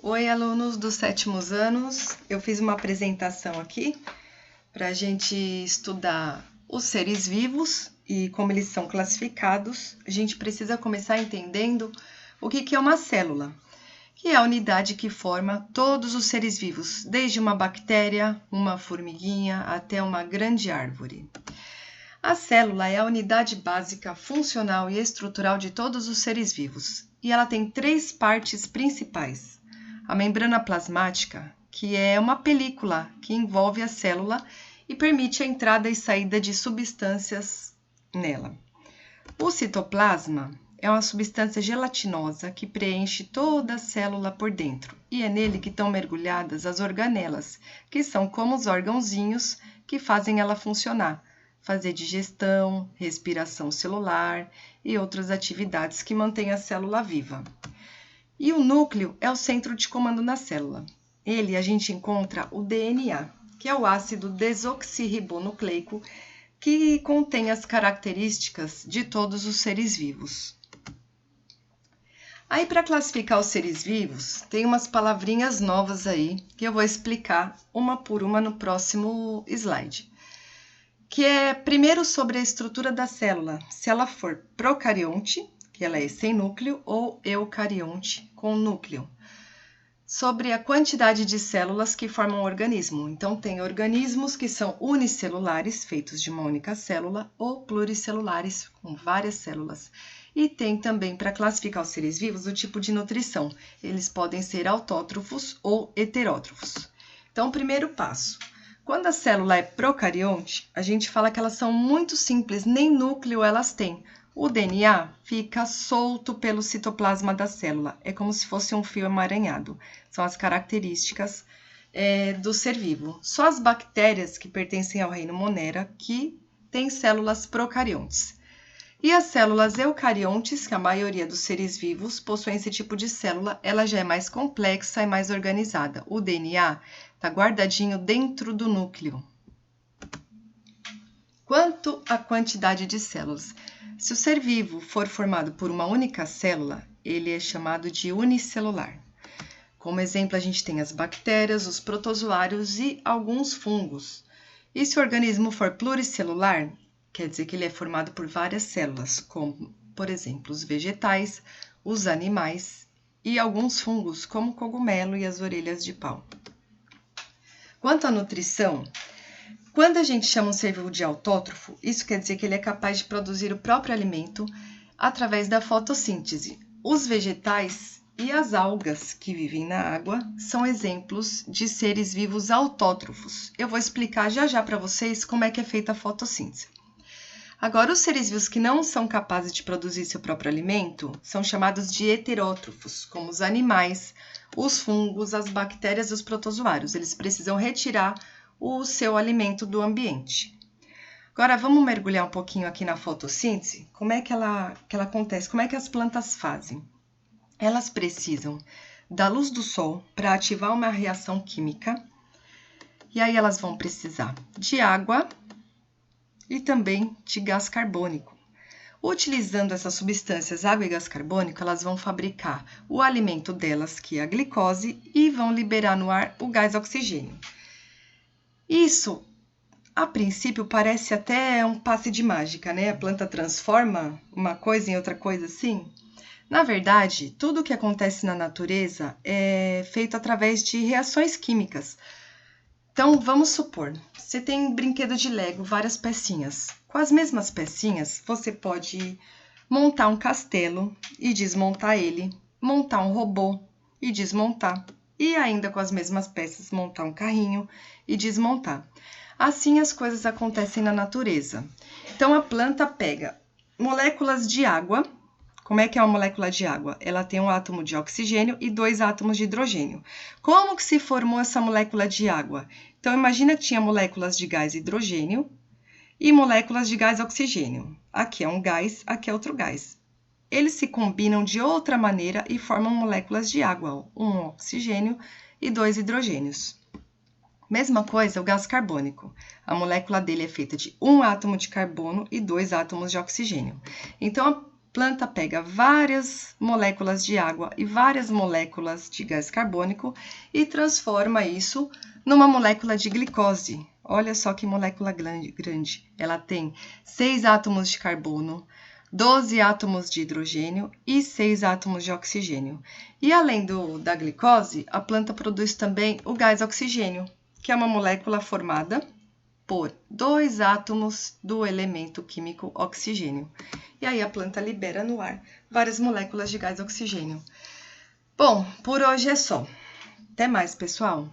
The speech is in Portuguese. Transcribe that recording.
Oi, alunos dos sétimos anos. Eu fiz uma apresentação aqui para a gente estudar os seres vivos e como eles são classificados. A gente precisa começar entendendo o que é uma célula, que é a unidade que forma todos os seres vivos, desde uma bactéria, uma formiguinha, até uma grande árvore. A célula é a unidade básica, funcional e estrutural de todos os seres vivos, e ela tem três partes principais. A membrana plasmática, que é uma película que envolve a célula e permite a entrada e saída de substâncias nela. O citoplasma é uma substância gelatinosa que preenche toda a célula por dentro, e é nele que estão mergulhadas as organelas, que são como os órgãozinhos que fazem ela funcionar, fazer digestão, respiração celular e outras atividades que mantêm a célula viva. E o núcleo é o centro de comando na célula. Ele a gente encontra o DNA, que é o ácido desoxirribonucleico, que contém as características de todos os seres vivos. Aí, para classificar os seres vivos, tem umas palavrinhas novas aí, que eu vou explicar uma por uma no próximo slide. Que é primeiro sobre a estrutura da célula, se ela for procarionte, que ela é sem núcleo, ou eucarionte, com núcleo. Sobre a quantidade de células que formam um organismo. Então, tem organismos que são unicelulares, feitos de uma única célula, ou pluricelulares, com várias células. E tem também, para classificar os seres vivos, o tipo de nutrição. Eles podem ser autótrofos ou heterótrofos. Então, primeiro passo. Quando a célula é procarionte, a gente fala que elas são muito simples, nem núcleo elas têm. O DNA fica solto pelo citoplasma da célula, é como se fosse um fio emaranhado. São as características do ser vivo. Só as bactérias que pertencem ao reino Monera que têm células procariontes. E as células eucariontes, que a maioria dos seres vivos possuem esse tipo de célula, ela já é mais complexa e mais organizada. O DNA está guardadinho dentro do núcleo. Quanto à quantidade de células, se o ser vivo for formado por uma única célula, ele é chamado de unicelular. Como exemplo, a gente tem as bactérias, os protozoários e alguns fungos. E se o organismo for pluricelular, quer dizer que ele é formado por várias células, como, por exemplo, os vegetais, os animais e alguns fungos, como o cogumelo e as orelhas de pau. Quanto à nutrição, quando a gente chama um ser vivo de autótrofo, isso quer dizer que ele é capaz de produzir o próprio alimento através da fotossíntese. Os vegetais e as algas que vivem na água são exemplos de seres vivos autótrofos. Eu vou explicar já para vocês como é que é feita a fotossíntese. Agora, os seres vivos que não são capazes de produzir seu próprio alimento são chamados de heterótrofos, como os animais, os fungos, as bactérias e os protozoários. Eles precisam retirar o seu alimento do ambiente. Agora, vamos mergulhar um pouquinho aqui na fotossíntese. Como é que ela acontece? Como é que as plantas fazem? Elas precisam da luz do sol para ativar uma reação química. E aí elas vão precisar de água e também de gás carbônico. Utilizando essas substâncias, água e gás carbônico, elas vão fabricar o alimento delas, que é a glicose, e vão liberar no ar o gás oxigênio. Isso, a princípio, parece até um passe de mágica, né? A planta transforma uma coisa em outra coisa assim. Na verdade, tudo o que acontece na natureza é feito através de reações químicas. Então, vamos supor, você tem um brinquedo de Lego, várias pecinhas. Com as mesmas pecinhas, você pode montar um castelo e desmontar ele, montar um robô e desmontar, e ainda com as mesmas peças, montar um carrinho e desmontar. Assim as coisas acontecem na natureza. Então, a planta pega moléculas de água. Como é que é uma molécula de água? Ela tem um átomo de oxigênio e 2 átomos de hidrogênio. Como que se formou essa molécula de água? Então, imagina que tinha moléculas de gás hidrogênio e moléculas de gás oxigênio. Aqui é um gás, aqui é outro gás. Eles se combinam de outra maneira e formam moléculas de água, um oxigênio e 2 hidrogênios. Mesma coisa o gás carbônico. A molécula dele é feita de um átomo de carbono e 2 átomos de oxigênio. Então, a planta pega várias moléculas de água e várias moléculas de gás carbônico e transforma isso numa molécula de glicose. Olha só que molécula grande. Ela tem 6 átomos de carbono, 12 átomos de hidrogênio e 6 átomos de oxigênio. E além da glicose, a planta produz também o gás oxigênio, que é uma molécula formada por 2 átomos do elemento químico oxigênio. E aí a planta libera no ar várias moléculas de gás oxigênio. Bom, por hoje é só. Até mais, pessoal!